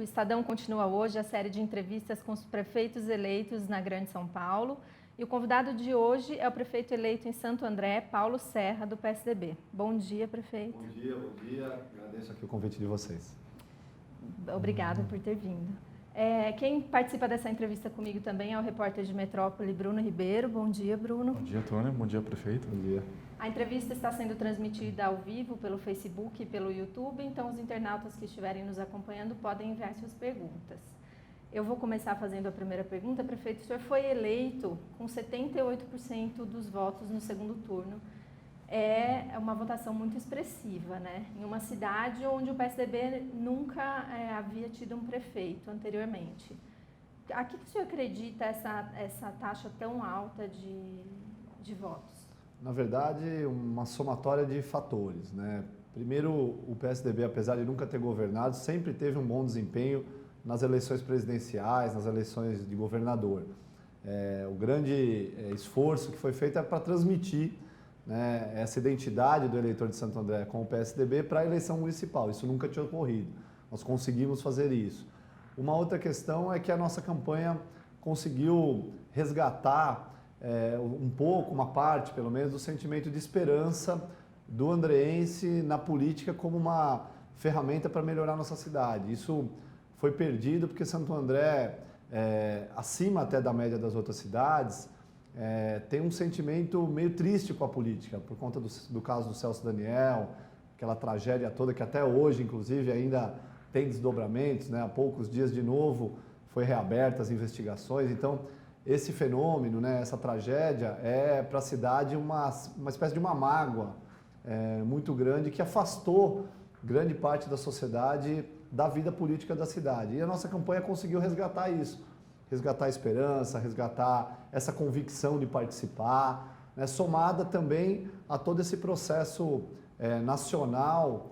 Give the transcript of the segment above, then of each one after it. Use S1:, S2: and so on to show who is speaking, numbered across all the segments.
S1: o Estadão continua hoje a série de entrevistas com os prefeitos eleitos na Grande São Paulo. E o convidado de hoje é o prefeito eleito em Santo André, Paulo Serra, do PSDB. Bom dia, prefeito.
S2: Bom dia. Agradeço aqui o convite de vocês.
S1: Obrigada por ter vindo. Quem participa dessa entrevista comigo também é o repórter de Metrópole, Bruno Ribeiro. Bom dia, Bruno.
S3: Bom dia, Tônia. Bom dia, prefeito.
S2: Bom dia.
S1: A entrevista está sendo transmitida ao vivo pelo Facebook e pelo YouTube, então os internautas que estiverem nos acompanhando podem enviar suas perguntas. Eu vou começar fazendo a primeira pergunta. Prefeito, o senhor foi eleito com 78% dos votos no segundo turno. É uma votação muito expressiva, né? Em uma cidade onde o PSDB nunca havia tido um prefeito anteriormente. A que o senhor acredita essa taxa tão alta de votos?
S2: Na verdade, uma somatória de fatores, né? Primeiro, o PSDB, apesar de nunca ter governado, sempre teve um bom desempenho nas eleições presidenciais, nas eleições de governador. O grande esforço que foi feito é para transmitir, né, essa identidade do eleitor de Santo André com o PSDB para a eleição municipal. Isso nunca tinha ocorrido. Nós conseguimos fazer isso. Uma outra questão é que a nossa campanha conseguiu resgatar um pouco, uma parte pelo menos, do sentimento de esperança do andreense na política como uma ferramenta para melhorar a nossa cidade. Isso foi perdido porque Santo André, acima até da média das outras cidades, tem um sentimento meio triste com a política, por conta do caso do Celso Daniel, aquela tragédia toda que até hoje, inclusive, ainda tem desdobramentos, né? Há poucos dias, de novo, foi reaberta as investigações. Então, esse fenômeno, né, essa tragédia, é para a cidade uma espécie de uma mágoa muito grande que afastou grande parte da sociedade da vida política da cidade. E a nossa campanha conseguiu resgatar isso, resgatar a esperança, resgatar essa convicção de participar, né, somada também a todo esse processo nacional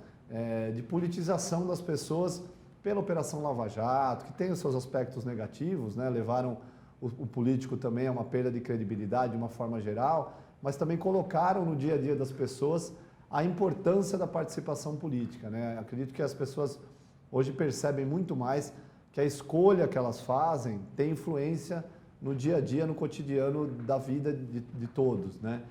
S2: de politização das pessoas pela Operação Lava Jato, que tem os seus aspectos negativos, né, levaram o político também a uma perda de credibilidade de uma forma geral, mas também colocaram no dia a dia das pessoas a importância da participação política, né? Acredito que as pessoas hoje percebem muito mais que a escolha que elas fazem tem influência no dia a dia, no cotidiano da vida de todos, né?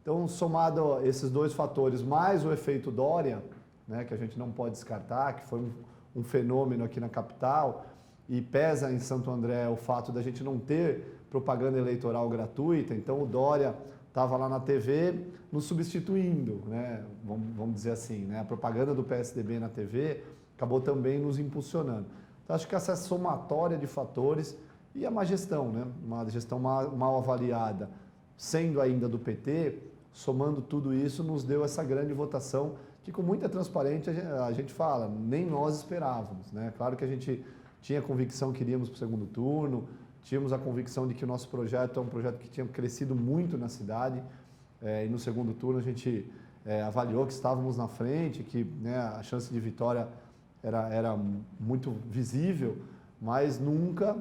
S2: Então, somado a esses dois fatores, mais o efeito Dória, né, que a gente não pode descartar, que foi um fenômeno aqui na capital, e pesa em Santo André o fato da gente não ter propaganda eleitoral gratuita. Então o Dória estava lá na TV nos substituindo, né? Vamos dizer assim, né? A propaganda do PSDB na TV acabou também nos impulsionando. Então acho que essa somatória de fatores e a má gestão, né? Uma gestão mal avaliada, sendo ainda do PT, somando tudo isso, nos deu essa grande votação que, com muita transparência, a gente fala, nem nós esperávamos, né? Claro que a gente tinha a convicção que iríamos para o segundo turno, tínhamos a convicção de que o nosso projeto é um projeto que tinha crescido muito na cidade, e no segundo turno a gente avaliou que estávamos na frente, que, né, a chance de vitória era muito visível, mas nunca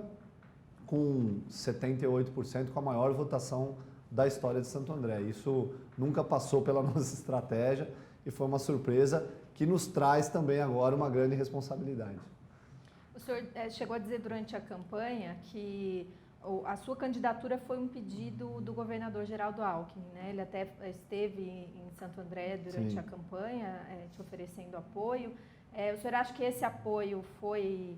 S2: com 78%, com a maior votação da história de Santo André. Isso nunca passou pela nossa estratégia e foi uma surpresa que nos traz também agora uma grande responsabilidade.
S1: O senhor chegou a dizer durante a campanha que a sua candidatura foi um pedido do governador Geraldo Alckmin, né? Ele até esteve em Santo André durante a campanha, te oferecendo apoio. O senhor acha que esse apoio foi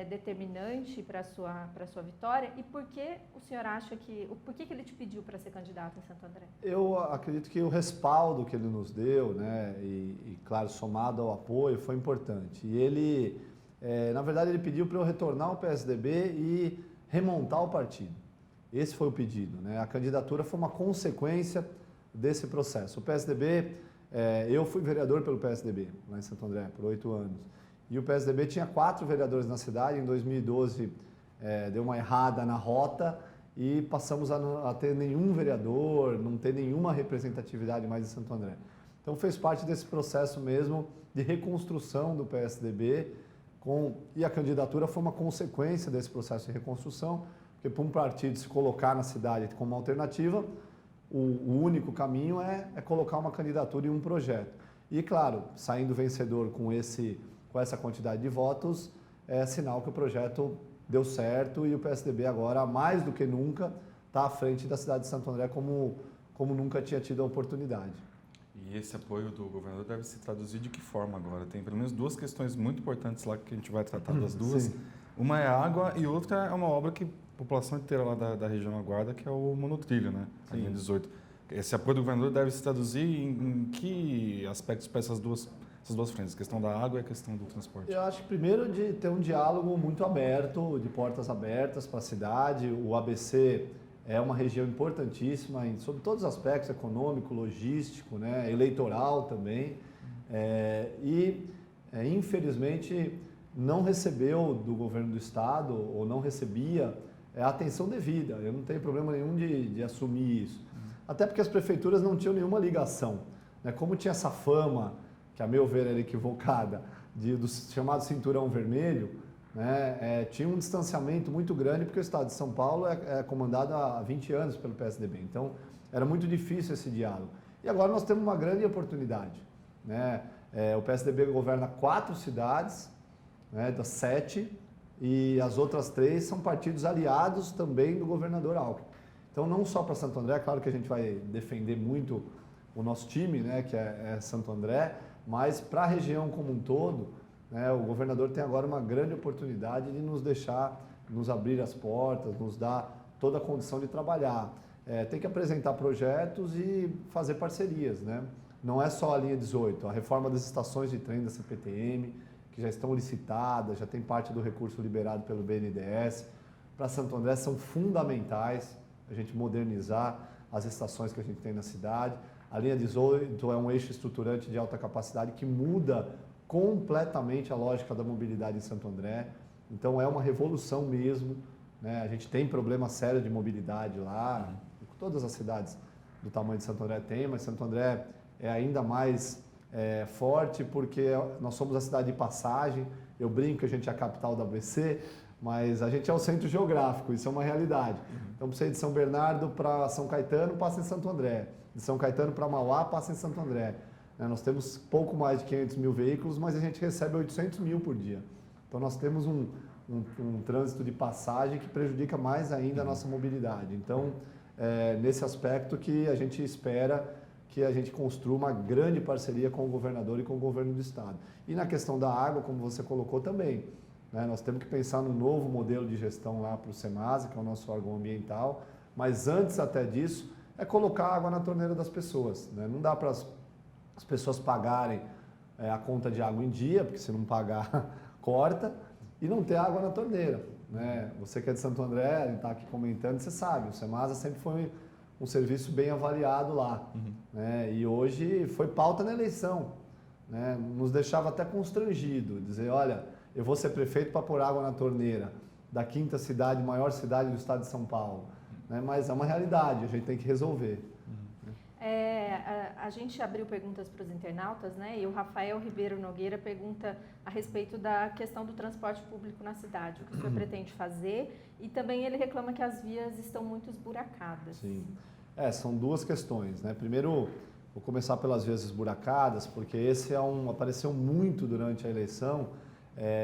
S1: determinante para a sua vitória? E por que o senhor acha por que ele te pediu para ser candidato em Santo André?
S2: Eu acredito que o respaldo que ele nos deu, né, e claro, somado ao apoio, foi importante. E ele, na verdade, ele pediu para eu retornar ao PSDB e remontar o partido. Esse foi o pedido, né? A candidatura foi uma consequência desse processo. O PSDB, eu fui vereador pelo PSDB, lá em Santo André, por 8 anos. E o PSDB tinha 4 vereadores na cidade. Em 2012, deu uma errada na rota e passamos a ter nenhum vereador, não ter nenhuma representatividade mais em Santo André. Então fez parte desse processo mesmo de reconstrução do PSDB, e a candidatura foi uma consequência desse processo de reconstrução, porque para um partido se colocar na cidade como uma alternativa, o único caminho é colocar uma candidatura e um projeto. E claro, saindo vencedor com essa quantidade de votos, é sinal que o projeto deu certo e o PSDB agora, mais do que nunca, está à frente da cidade de Santo André como nunca tinha tido a oportunidade.
S3: E esse apoio do governador deve se traduzir de que forma agora? Tem pelo menos duas questões muito importantes lá que a gente vai tratar das duas.
S2: Sim.
S3: Uma é água e outra é uma obra que a população inteira lá da região aguarda, que é o monotrilho, né? A linha 18. Esse apoio do governador deve se traduzir em que aspectos para essas duas frentes? A questão da água e a questão do transporte.
S2: Eu acho que primeiro de ter um diálogo muito aberto, de portas abertas para a cidade. O ABC é uma região importantíssima sobre todos os aspectos, econômico, logístico, né, eleitoral também. Infelizmente, não recebeu do governo do estado, ou não recebia, a atenção devida. Eu não tenho problema nenhum de assumir isso. Até porque as prefeituras não tinham nenhuma ligação. Né? Como tinha essa fama, que a meu ver era equivocada, do chamado cinturão vermelho, né? Tinha um distanciamento muito grande, porque o estado de São Paulo é comandado há 20 anos pelo PSDB. Então, era muito difícil esse diálogo. E agora nós temos uma grande oportunidade. Né? O PSDB governa 4 cidades, né, das 7, e as outras 3 são partidos aliados também do governador Alckmin. Então, não só para Santo André, claro que a gente vai defender muito o nosso time, né, que é Santo André, mas para a região como um todo, né, o governador tem agora uma grande oportunidade de nos abrir as portas, nos dar toda a condição de trabalhar. Tem que apresentar projetos e fazer parcerias, né? Não é só a linha 18, a reforma das estações de trem da CPTM, que já estão licitadas, já tem parte do recurso liberado pelo BNDES. Para Santo André são fundamentais a gente modernizar as estações que a gente tem na cidade. A linha 18 é um eixo estruturante de alta capacidade que muda completamente a lógica da mobilidade em Santo André. Então é uma revolução mesmo, né? A gente tem problema sério de mobilidade lá, todas as cidades do tamanho de Santo André tem, mas Santo André é ainda mais forte porque nós somos a cidade de passagem. Eu brinco que a gente é a capital da ABC, mas a gente é o centro geográfico, isso é uma realidade. Então, para você ir de São Bernardo para São Caetano, passa em Santo André. De São Caetano para Mauá, passa em Santo André. Nós temos pouco mais de 500 mil veículos, mas a gente recebe 800 mil por dia. Então, nós temos um trânsito de passagem que prejudica mais ainda a nossa mobilidade. Então, nesse aspecto que a gente espera que a gente construa uma grande parceria com o governador e com o governo do estado. E na questão da água, como você colocou também, né, nós temos que pensar num novo modelo de gestão lá para o SEMASA, que é o nosso órgão ambiental, mas antes até disso, é colocar água na torneira das pessoas. Né? Não dá para as pessoas pagarem a conta de água em dia, porque se não pagar, corta, e não ter água na torneira. Né? Você que é de Santo André, está aqui comentando, você sabe, o SEMASA sempre foi um serviço bem avaliado lá. Né? E hoje foi pauta na eleição. Né? Nos deixava até constrangido, dizer, olha, eu vou ser prefeito para pôr água na torneira da 5ª cidade, maior cidade do estado de São Paulo. Né? Mas é uma realidade, a gente tem que resolver.
S1: A gente abriu perguntas para os internautas, né? E o Rafael Ribeiro Nogueira pergunta a respeito da questão do transporte público na cidade, o que o senhor pretende fazer, e também ele reclama que as vias estão muito esburacadas.
S2: Sim, são duas questões, né? Primeiro, vou começar pelas vias esburacadas, porque esse apareceu muito durante a eleição,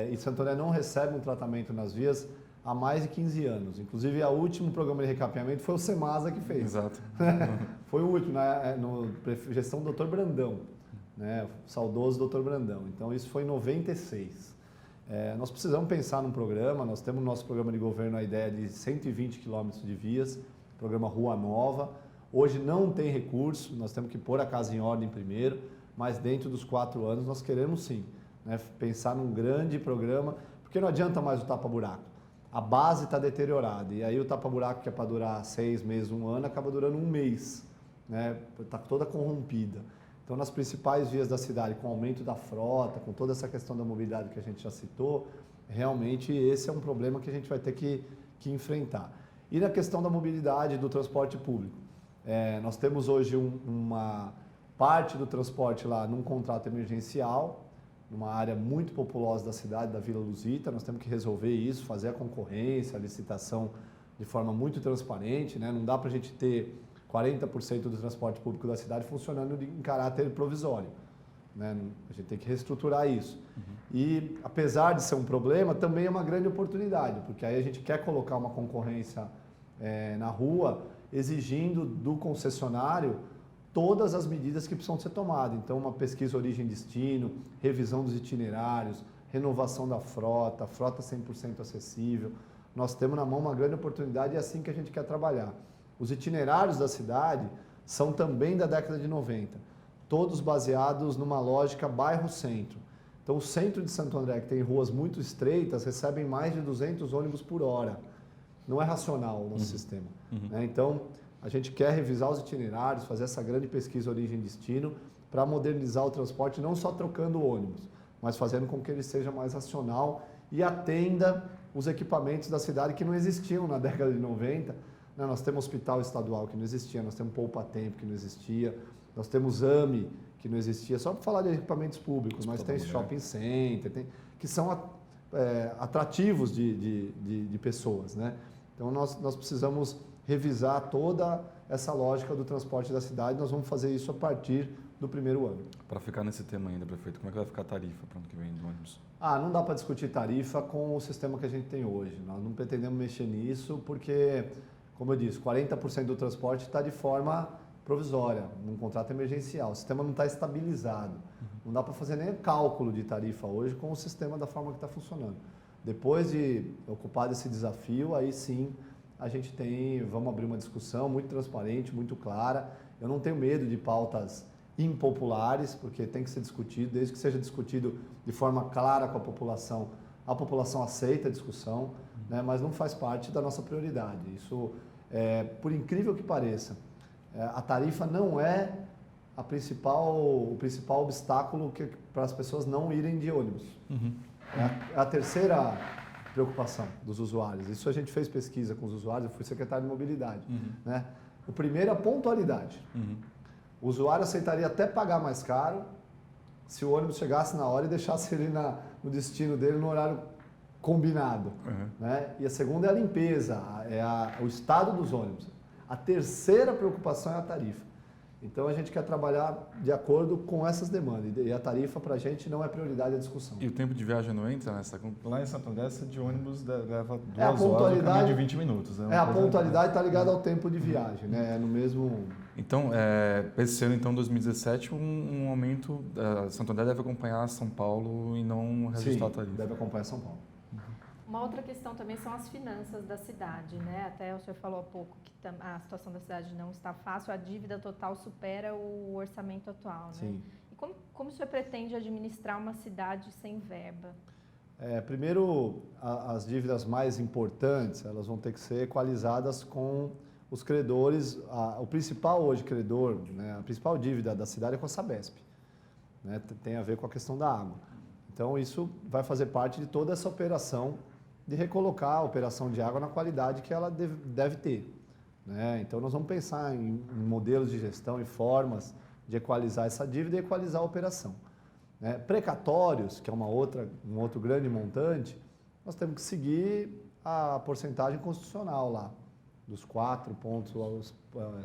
S2: e Santo André não recebe um tratamento nas vias há mais de 15 anos. Inclusive, o último programa de recapeamento foi o SEMASA que fez.
S3: Exato.
S2: Foi o último, gestão do Dr. Brandão, né? O saudoso Dr. Brandão. Então, isso foi em 96. Nós precisamos pensar num programa, nós temos no nosso programa de governo a ideia de 120 quilômetros de vias, programa Rua Nova. Hoje não tem recurso, nós temos que pôr a casa em ordem primeiro, mas dentro dos 4 anos nós queremos sim, né? Pensar num grande programa, porque não adianta mais o tapa-buraco. A base está deteriorada e aí o tapa-buraco que é para durar 6 meses, 1 ano, acaba durando 1 mês, né? Está toda corrompida. Então, nas principais vias da cidade, com o aumento da frota, com toda essa questão da mobilidade que a gente já citou, realmente esse é um problema que a gente vai ter que enfrentar. E na questão da mobilidade do transporte público, nós temos hoje uma parte do transporte lá num contrato emergencial, numa área muito populosa da cidade, da Vila Luzita. Nós temos que resolver isso, fazer a concorrência, a licitação de forma muito transparente, né? Não dá para a gente ter 40% do transporte público da cidade funcionando em caráter provisório. né? A gente tem que reestruturar isso. E, apesar de ser um problema, também é uma grande oportunidade, porque aí a gente quer colocar uma concorrência na rua, exigindo do concessionário todas as medidas que precisam ser tomadas. Então, uma pesquisa origem-destino, revisão dos itinerários, renovação da frota 100% acessível. Nós temos na mão uma grande oportunidade e é assim que a gente quer trabalhar. Os itinerários da cidade são também da década de 90, todos baseados numa lógica bairro-centro. Então, o centro de Santo André, que tem ruas muito estreitas, recebem mais de 200 ônibus por hora. Não é racional o nosso sistema. Né? Então, a gente quer revisar os itinerários, fazer essa grande pesquisa origem-destino para modernizar o transporte, não só trocando ônibus, mas fazendo com que ele seja mais racional e atenda os equipamentos da cidade que não existiam na década de 90. Né? Nós temos hospital estadual que não existia, nós temos poupa-tempo que não existia, nós temos AME que não existia, só para falar de equipamentos públicos, mas tem shopping center, que são atrativos de pessoas. Né? Então, nós precisamos revisar toda essa lógica do transporte da cidade. Nós vamos fazer isso a partir do primeiro ano.
S3: Para ficar nesse tema ainda, prefeito, como é que vai ficar a tarifa para o ano que vem do ônibus?
S2: Não dá para discutir tarifa com o sistema que a gente tem hoje. Nós não pretendemos mexer nisso porque, como eu disse, 40% do transporte está de forma provisória, num contrato emergencial. O sistema não está estabilizado. Não dá para fazer nem cálculo de tarifa hoje com o sistema da forma que está funcionando. Depois de ocupar esse desafio, aí sim vamos abrir uma discussão muito transparente, muito clara. Eu não tenho medo de pautas impopulares, porque tem que ser discutido, desde que seja discutido de forma clara com a população aceita a discussão, né, mas não faz parte da nossa prioridade. Isso, por incrível que pareça, a tarifa não é o principal obstáculo para as pessoas não irem de ônibus. É a terceira preocupação dos usuários. Isso a gente fez pesquisa com os usuários, eu fui secretário de mobilidade. Né? O primeiro é a pontualidade. O usuário aceitaria até pagar mais caro se o ônibus chegasse na hora e deixasse ele no destino dele no horário combinado. Né? E a segunda é a limpeza, o estado dos ônibus. A terceira preocupação é a tarifa. Então a gente quer trabalhar de acordo com essas demandas. E a tarifa para a gente não é prioridade a discussão.
S3: E o tempo de viagem não entra nessa? Lá em Santo André, de ônibus leva 2
S2: horas,
S3: no caminho de 20 minutos.
S2: A pontualidade está ligada ao tempo de viagem, né? É no mesmo...
S3: Então, esse ano, então, 2017, um aumento... Santo André deve acompanhar São Paulo e não reajustar a tarifa.
S2: Deve acompanhar São Paulo.
S1: Uma outra questão também são as finanças da cidade, né? Até o senhor falou há pouco que a situação da cidade não está fácil, a dívida total supera o orçamento atual, né?
S2: Sim.
S1: E como o senhor pretende administrar uma cidade sem verba?
S2: Primeiro, as dívidas mais importantes, elas vão ter que ser equalizadas com os credores. O principal hoje credor, né, a principal dívida da cidade é com a Sabesp, né? Tem a ver com a questão da água. Então, isso vai fazer parte de toda essa operação de recolocar a operação de água na qualidade que ela deve ter. Né? Então, nós vamos pensar em modelos de gestão e formas de equalizar essa dívida e equalizar a operação. Né? Precatórios, que é um outro grande montante, nós temos que seguir a porcentagem constitucional lá, dos 4 pontos aos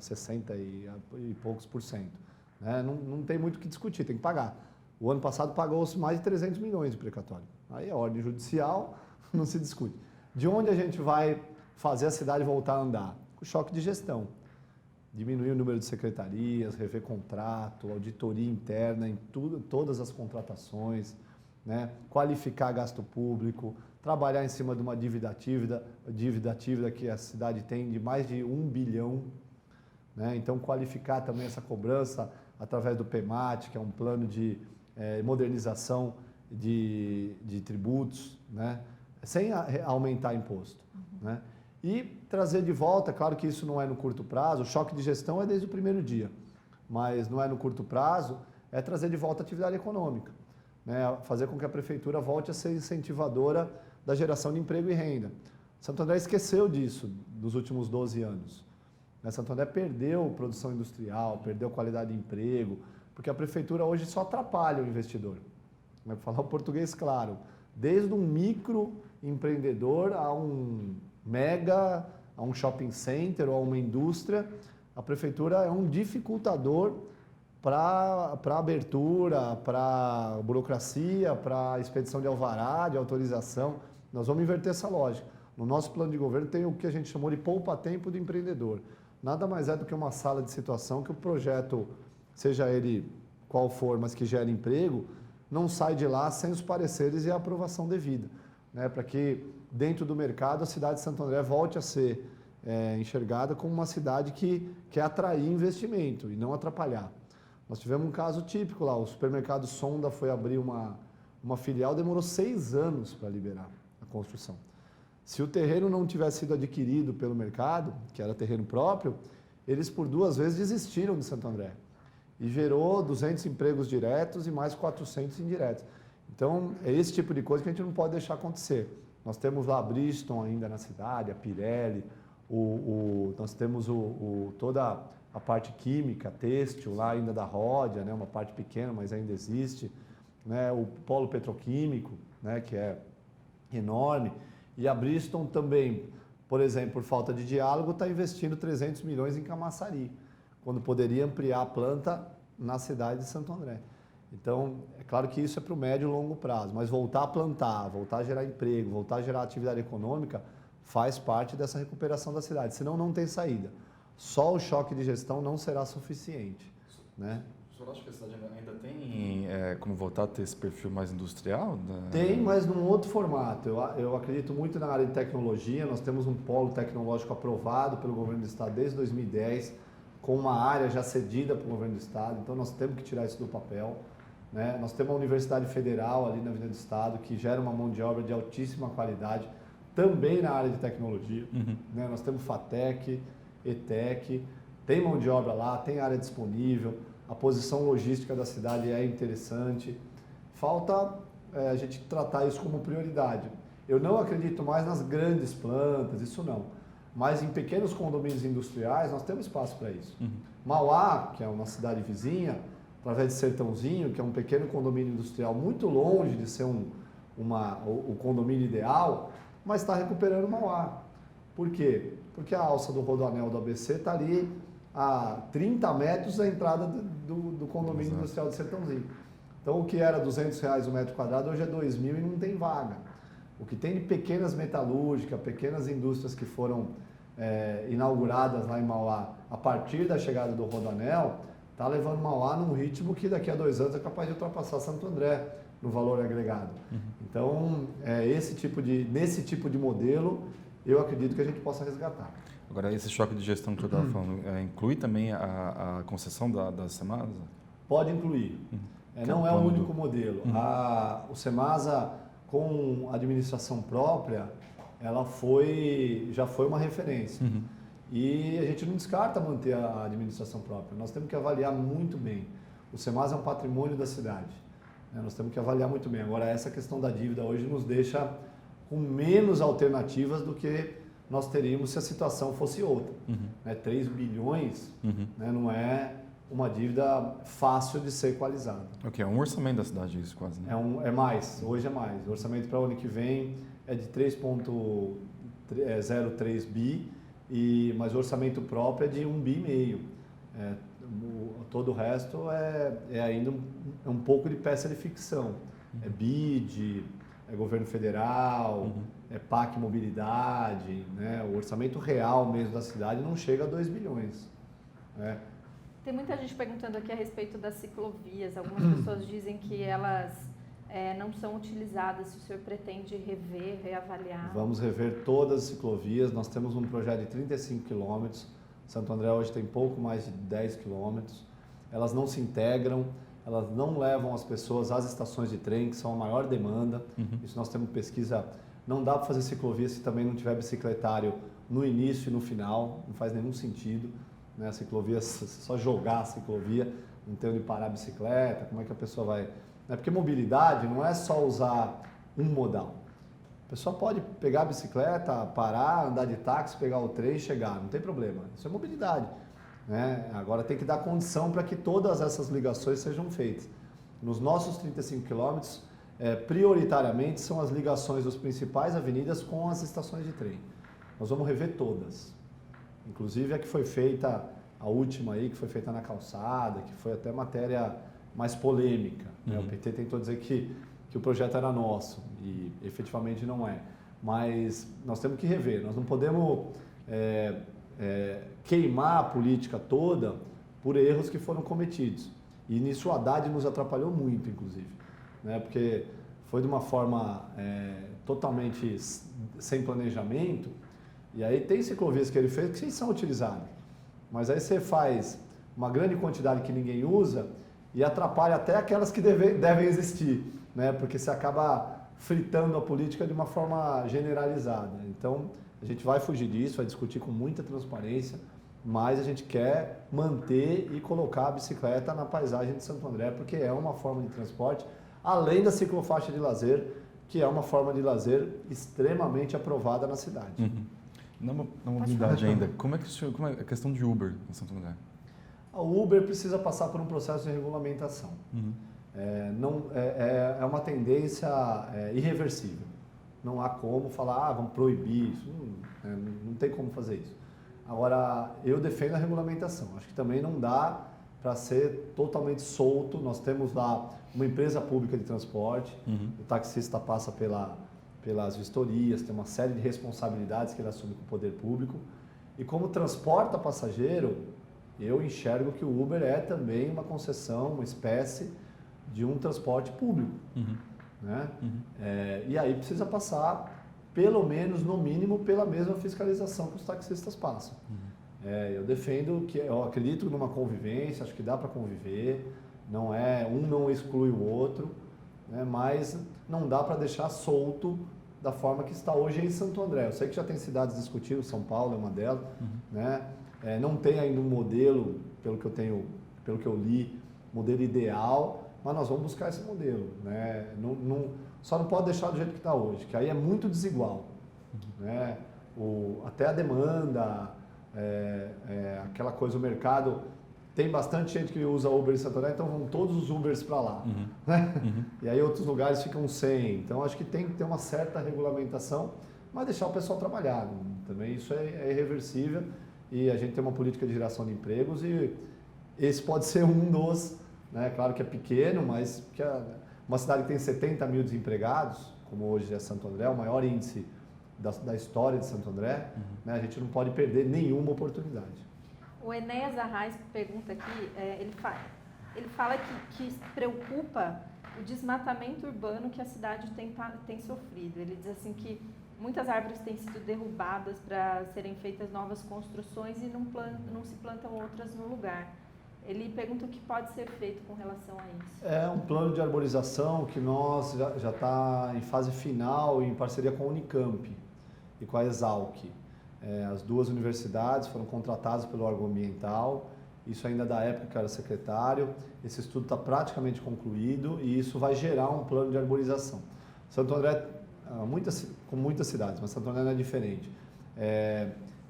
S2: 60 e poucos por cento. Né? Não tem muito o que discutir, tem que pagar. O ano passado pagou-se mais de 300 milhões de precatório. Aí é ordem judicial, não se discute. De onde a gente vai fazer a cidade voltar a andar? Com choque de gestão. Diminuir o número de secretarias, rever contrato, auditoria interna em todas as contratações, né? Qualificar gasto público, trabalhar em cima de uma dívida ativa que a cidade tem de mais de 1 bilhão. Né? Então, qualificar também essa cobrança através do PEMAT, que é um plano de modernização de tributos, né? Sem aumentar imposto. Né? E trazer de volta, claro que isso não é no curto prazo, o choque de gestão é desde o primeiro dia, mas não é no curto prazo, é trazer de volta a atividade econômica, né? Fazer com que a prefeitura volte a ser incentivadora da geração de emprego e renda. Santo André esqueceu disso nos últimos 12 anos. Santo André perdeu produção industrial, perdeu qualidade de emprego, porque a prefeitura hoje só atrapalha o investidor. Vou falar o português claro. Desde um microempreendedor a um mega, a um shopping center ou a uma indústria, a prefeitura é um dificultador para abertura, para burocracia, para expedição de alvará, de autorização. Nós vamos inverter essa lógica. No nosso plano de governo tem o que a gente chamou de poupa-tempo do empreendedor. Nada mais é do que uma sala de situação que o projeto, seja ele qual for, mas que gere emprego, não sai de lá sem os pareceres e a aprovação devida, né? Para que dentro do mercado a cidade de Santo André volte a ser enxergada como uma cidade que quer atrair investimento e não atrapalhar. Nós tivemos um caso típico lá, o supermercado Sonda foi abrir uma filial, demorou 6 anos para liberar a construção. Se o terreno não tivesse sido adquirido pelo mercado, que era terreno próprio, eles por 2 vezes desistiram de Santo André. E gerou 200 empregos diretos e mais 400 indiretos. Então, é esse tipo de coisa que a gente não pode deixar acontecer. Nós temos lá a Bridgestone ainda na cidade, a Pirelli, nós temos toda a parte química, têxtil lá ainda da Ródia, né, uma parte pequena, mas ainda existe, né, o polo petroquímico, né, que é enorme. E a Bridgestone também, por exemplo, por falta de diálogo, está investindo 300 milhões em Camaçari, quando poderia ampliar a planta na cidade de Santo André. Então, é claro que isso é para o médio e longo prazo, mas voltar a plantar, voltar a gerar emprego, voltar a gerar atividade econômica, faz parte dessa recuperação da cidade, senão não tem saída. Só o choque de gestão não será suficiente, né?
S3: O senhor acha que a cidade ainda tem como voltar a ter esse perfil mais industrial?
S2: Tem, mas num outro formato. Eu acredito muito na área de tecnologia. Nós temos um polo tecnológico aprovado pelo governo do estado desde 2010, com uma área já cedida para o governo do estado. Então nós temos que tirar isso do papel, né? Nós temos uma universidade federal ali na Avenida do Estado que gera uma mão de obra de altíssima qualidade, também na área de tecnologia. Né? Nós temos FATEC, ETEC, tem mão de obra lá, tem área disponível. A posição logística da cidade é interessante. Falta a gente tratar isso como prioridade. Eu não acredito mais nas grandes plantas, isso não. Mas em pequenos condomínios industriais nós temos espaço para isso. Mauá, que é uma cidade vizinha, através de Sertãozinho, que é um pequeno condomínio industrial muito longe de ser o condomínio ideal, mas está recuperando Mauá. Por quê? Porque a alça do Rodoanel do ABC está ali a 30 metros da entrada do condomínio industrial de Sertãozinho. Então, o que era R$200 o metro quadrado, hoje é 2.000 e não tem vaga. O que tem de pequenas metalúrgicas, pequenas indústrias que foram inauguradas lá em Mauá a partir da chegada do Rodoanel, está levando Mauá num ritmo que daqui a 2 anos é capaz de ultrapassar Santo André no valor agregado. Então, nesse tipo de modelo, eu acredito que a gente possa resgatar.
S3: Agora, esse choque de gestão que eu estava falando, inclui também a concessão da Semasa?
S2: Pode incluir. Não é o único modelo. O Semasa, com administração própria, ela já foi uma referência. E a gente não descarta manter a administração própria. Nós temos que avaliar muito bem. O Semasa é um patrimônio da cidade. Nós temos que avaliar muito bem. Agora, essa questão da dívida hoje nos deixa com menos alternativas do que nós teríamos se a situação fosse outra. 3 bilhões não é uma dívida fácil de ser equalizada.
S3: É um orçamento da cidade isso quase, né?
S2: É mais, hoje é mais. O orçamento para o ano que vem é de 3,03 bi, mas o orçamento próprio é de 1,5 bi. Todo o resto é ainda um pouco de peça de ficção. É BID, é governo federal, é PAC mobilidade, né? O orçamento real mesmo da cidade não chega a 2 bilhões. Né?
S1: Tem muita gente perguntando aqui a respeito das ciclovias. Algumas pessoas dizem que elas não são utilizadas. Se o senhor pretende rever, reavaliar?
S2: Vamos rever todas as ciclovias. Nós temos um projeto de 35 quilômetros. Santo André hoje tem pouco mais de 10 quilômetros. Elas não se integram, elas não levam as pessoas às estações de trem, que são a maior demanda. Isso nós temos pesquisa. Não dá para fazer ciclovia se também não tiver bicicletário no início e no final. Não faz nenhum sentido. Né? A ciclovia, só jogar a ciclovia, não tem onde parar a bicicleta, como é que a pessoa vai... Porque mobilidade não é só usar um modal. A pessoa pode pegar a bicicleta, parar, andar de táxi, pegar o trem e chegar, não tem problema. Isso é mobilidade. Né? Agora tem que dar condição para que todas essas ligações sejam feitas. Nos nossos 35 quilômetros, prioritariamente são as ligações das principais avenidas com as estações de trem. Nós vamos rever todas. Inclusive a que foi feita a última aí que foi feita na calçada, que foi até matéria mais polêmica. Né? O PT tentou dizer que o projeto era nosso e efetivamente não é. Mas nós temos que rever, nós não podemos queimar a política toda por erros que foram cometidos. E nisso o Haddad nos atrapalhou muito, inclusive, né? Porque foi de uma forma totalmente sem planejamento, e aí tem ciclovias que ele fez que sim são utilizadas, mas aí você faz uma grande quantidade que ninguém usa e atrapalha até aquelas que devem existir, né? Porque você acaba fritando a política de uma forma generalizada. Então, a gente vai fugir disso, vai discutir com muita transparência, mas a gente quer manter e colocar a bicicleta na paisagem de Santo André, porque é uma forma de transporte, além da ciclofaixa de lazer, que é uma forma de lazer extremamente aprovada na cidade.
S3: Na mobilidade ainda, como é a questão de Uber em Santo André?
S2: A Uber precisa passar por um processo de regulamentação. É uma tendência irreversível. Não há como falar, vamos proibir isso. Não tem como fazer isso. Agora, eu defendo a regulamentação. Acho que também não dá para ser totalmente solto. Nós temos lá uma empresa pública de transporte, o taxista passa pelas vistorias, tem uma série de responsabilidades que ele assume com o poder público. E como transporta passageiro, eu enxergo que o Uber é também uma concessão, uma espécie de um transporte público. Né? E aí precisa passar, pelo menos, no mínimo, pela mesma fiscalização que os taxistas passam. Eu defendo que, eu acredito numa convivência, acho que dá para conviver, não exclui o outro, né? Mas não dá para deixar solto da forma que está hoje em Santo André. Eu sei que já tem cidades discutindo, São Paulo é uma delas, né? Não tem ainda um modelo, pelo que eu li, modelo ideal, mas nós vamos buscar esse modelo, né? Só não pode deixar do jeito que está hoje, que aí é muito desigual, né? Até a demanda, aquela coisa, o mercado, tem bastante gente que usa Uber em Santo André, então vão todos os Ubers para lá, né? E aí outros lugares ficam sem, então acho que tem que ter uma certa regulamentação, mas deixar o pessoal trabalhar, também isso é irreversível, e a gente tem uma política de geração de empregos e esse pode ser um dos, né? Claro que é pequeno, mas que uma cidade que tem 70 mil desempregados, como hoje é Santo André, o maior índice da história de Santo André, né? A gente não pode perder nenhuma oportunidade.
S1: O Enéas Arraes pergunta aqui, ele fala que preocupa o desmatamento urbano que a cidade tem sofrido. Ele diz assim que muitas árvores têm sido derrubadas para serem feitas novas construções e não se plantam outras no lugar. Ele pergunta o que pode ser feito com relação a isso. É
S2: um plano de arborização que nós já está em fase final em parceria com a Unicamp e com a Exalc. As duas universidades foram contratadas pelo órgão ambiental, isso ainda da época que eu era secretário. Esse estudo está praticamente concluído e isso vai gerar um plano de arborização. Santo André, com muitas cidades, mas Santo André não é diferente.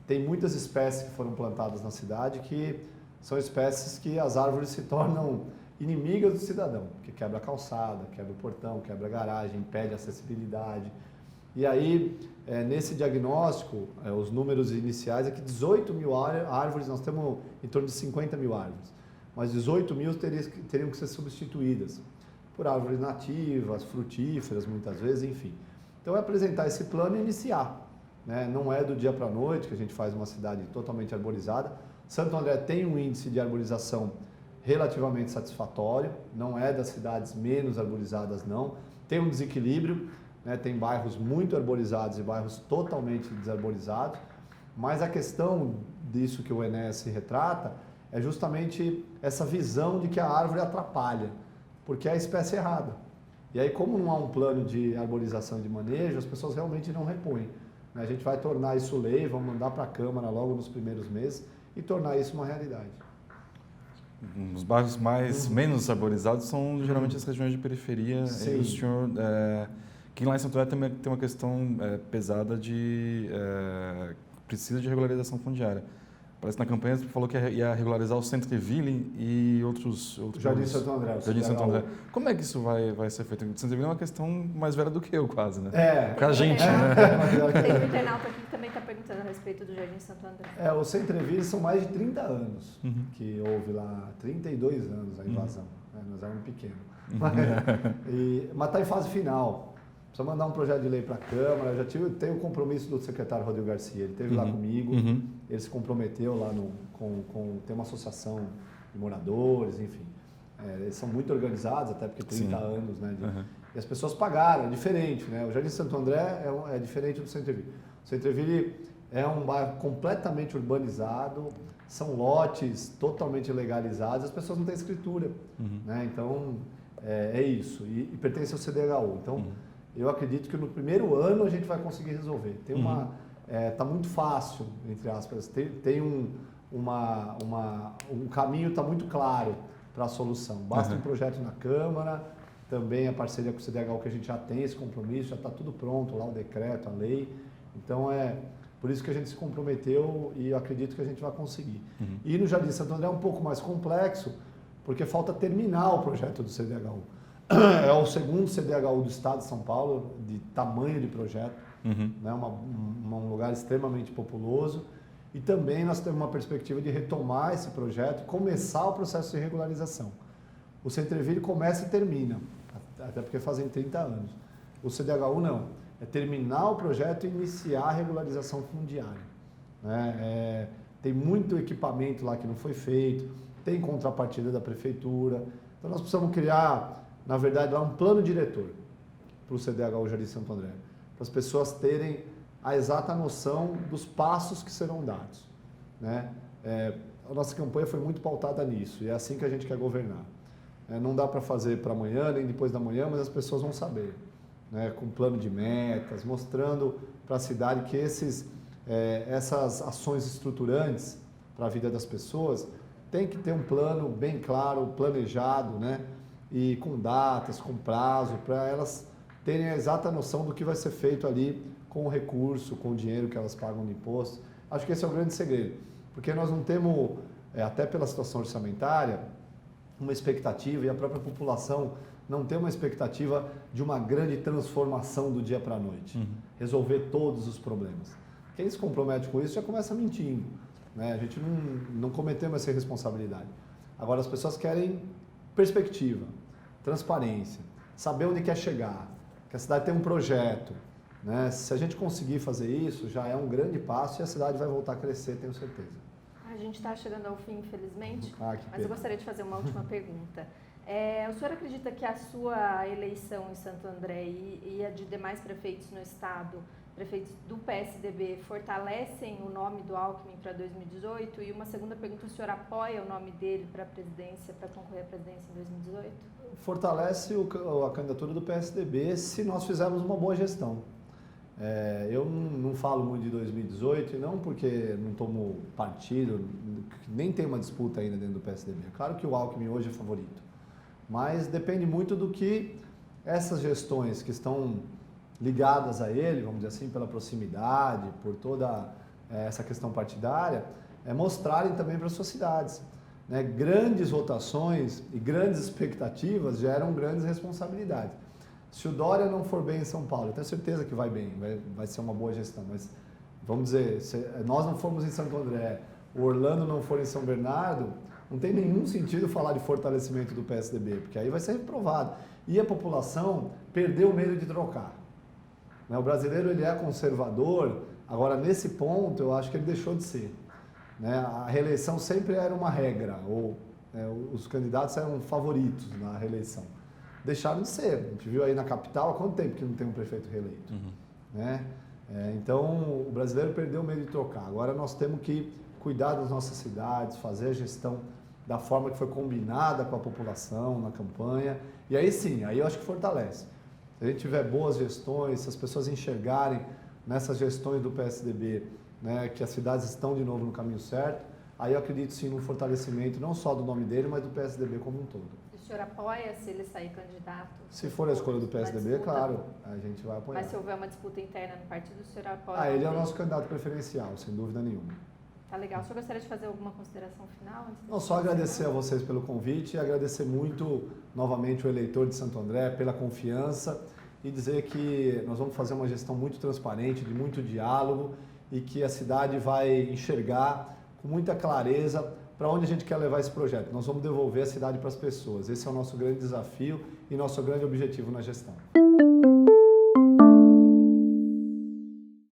S2: Tem muitas espécies que foram plantadas na cidade que são espécies que as árvores se tornam inimigas do cidadão, que quebra a calçada, quebra o portão, quebra a garagem, impede a acessibilidade. E aí, nesse diagnóstico, os números iniciais é que 18 mil árvores, nós temos em torno de 50 mil árvores, mas 18 mil teriam que ser substituídas por árvores nativas, frutíferas muitas vezes, enfim. Então é apresentar esse plano e iniciar, né? Não é do dia para a noite que a gente faz uma cidade totalmente arborizada. Santo André tem um índice de arborização relativamente satisfatório, não é das cidades menos arborizadas não, tem um desequilíbrio, né? Tem bairros muito arborizados e bairros totalmente desarborizados, mas a questão disso que o Enéas se retrata é justamente essa visão de que a árvore atrapalha, porque é a espécie errada. E aí, como não há um plano de arborização e de manejo, as pessoas realmente não repõem. A gente vai tornar isso lei, vamos mandar para a Câmara logo nos primeiros meses e tornar isso uma realidade.
S3: Os bairros menos arborizados são geralmente as regiões de periferia.
S2: Sim.
S3: E o senhor, que lá em Santo André também tem uma questão pesada de precisa de regularização fundiária. Parece que na campanha você falou que ia regularizar o Centre-Ville e outros
S2: Jardim Santo André.
S3: Jardim Santo André. Como é que isso vai ser feito? O Centre-Ville é uma questão mais velha do que eu, quase, né?
S2: Pra
S3: gente,
S1: né? Tem um internauta aqui que também está perguntando perguntando a respeito do Jardim Santo André.
S2: O Centreville são mais de 30 anos que houve lá, 32 anos a invasão. Nós éramos pequenos. Mas está em fase final. Precisa mandar um projeto de lei para a Câmara. Eu já tenho o compromisso do secretário Rodrigo Garcia. Ele esteve lá comigo, ele se comprometeu lá tem uma associação de moradores, enfim. Eles são muito organizados, até porque 30 anos, né? E as pessoas pagaram, é diferente, né? O Jardim Santo André é diferente do Centreville. O Centreville é um bairro completamente urbanizado, são lotes totalmente legalizados, as pessoas não têm escritura, né? Então, é isso. E pertence ao CDHU. Então, eu acredito que no primeiro ano a gente vai conseguir resolver. Tem tá muito fácil, entre aspas, tem um caminho está muito claro para a solução. Basta um projeto na Câmara, também a parceria com o CDHU, que a gente já tem esse compromisso, já está tudo pronto, lá o decreto, a lei. Então, por isso que a gente se comprometeu e eu acredito que a gente vai conseguir. E no Jardim Santo André é um pouco mais complexo, porque falta terminar o projeto do CDHU. É o segundo CDHU do estado de São Paulo, de tamanho de projeto, né? Um lugar extremamente populoso. E também nós temos uma perspectiva de retomar esse projeto e começar o processo de regularização. O Centreville começa e termina, até porque fazem 30 anos. O CDHU não, é terminar o projeto e iniciar a regularização fundiária, né? Tem muito equipamento lá que não foi feito, tem contrapartida da prefeitura. Então nós precisamos criar, na verdade, lá um plano diretor para o CDHU Jardim Santo André, para as pessoas terem a exata noção dos passos que serão dados, né? A nossa campanha foi muito pautada nisso e é assim que a gente quer governar. Não dá para fazer para amanhã, nem depois da manhã, mas as pessoas vão saber, né? Com plano de metas, mostrando para a cidade que essas ações estruturantes para a vida das pessoas tem que ter um plano bem claro, planejado, né? E com datas, com prazo, para elas terem a exata noção do que vai ser feito ali com o recurso, com o dinheiro que elas pagam de imposto. Acho que esse é o grande segredo, porque nós não temos, até pela situação orçamentária, uma expectativa, e a própria população não tem uma expectativa de uma grande transformação do dia para a noite, resolver todos os problemas. Quem se compromete com isso já começa mentindo, né? A gente não cometemos essa irresponsabilidade. Agora as pessoas querem perspectiva, transparência, saber onde quer chegar, que a cidade tem um projeto, né? Se a gente conseguir fazer isso, já é um grande passo e a cidade vai voltar a crescer, tenho certeza.
S1: A gente está chegando ao fim, infelizmente, mas eu
S2: pena.
S1: gostaria de fazer uma última pergunta. O senhor acredita que a sua eleição em Santo André e a de demais prefeitos no estado, prefeitos do PSDB, fortalecem o nome do Alckmin para 2018? E uma segunda pergunta, o senhor apoia o nome dele para a presidência, para concorrer à presidência em 2018?
S2: Fortalece a candidatura do PSDB se nós fizermos uma boa gestão. Eu não falo muito de 2018, e não porque não tomo partido, nem tem uma disputa ainda dentro do PSDB. Claro que o Alckmin hoje é favorito, mas depende muito do que essas gestões que estão ligadas a ele, vamos dizer assim, pela proximidade, por toda essa questão partidária, mostrarem também para as suas cidades, né? Grandes votações e grandes expectativas geram grandes responsabilidades. Se o Dória não for bem em São Paulo, eu tenho certeza que vai bem, vai ser uma boa gestão, mas vamos dizer, se nós não formos em Santo André, o Orlando não for em São Bernardo, não tem nenhum sentido falar de fortalecimento do PSDB, porque aí vai ser reprovado. E a população perdeu o medo de trocar. O brasileiro ele é conservador, agora nesse ponto eu acho que ele deixou de ser. A reeleição sempre era uma regra, ou os candidatos eram favoritos na reeleição. Deixaram de ser. A gente viu aí na capital há quanto tempo que não tem um prefeito reeleito. Né? Então, o brasileiro perdeu o medo de trocar. Agora nós temos que cuidar das nossas cidades, fazer a gestão da forma que foi combinada com a população na campanha. E aí sim, aí eu acho que fortalece. Se a gente tiver boas gestões, se as pessoas enxergarem nessas gestões do PSDB, né, que as cidades estão de novo no caminho certo, aí eu acredito sim no fortalecimento não só do nome dele, mas do PSDB como um todo.
S1: O senhor apoia se ele sair candidato?
S2: Se for a escolha do PSDB, claro, a gente vai apoiar.
S1: Mas se houver uma disputa interna no partido, o senhor apoia?
S2: Ele é o nosso candidato preferencial, sem dúvida nenhuma.
S1: Tá legal. O senhor gostaria de fazer alguma consideração final?
S2: Não, só agradecer a vocês pelo convite e agradecer muito novamente o eleitor de Santo André pela confiança e dizer que nós vamos fazer uma gestão muito transparente, de muito diálogo e que a cidade vai enxergar com muita clareza para onde a gente quer levar esse projeto. Nós vamos devolver a cidade para as pessoas. Esse é o nosso grande desafio e nosso grande objetivo na gestão.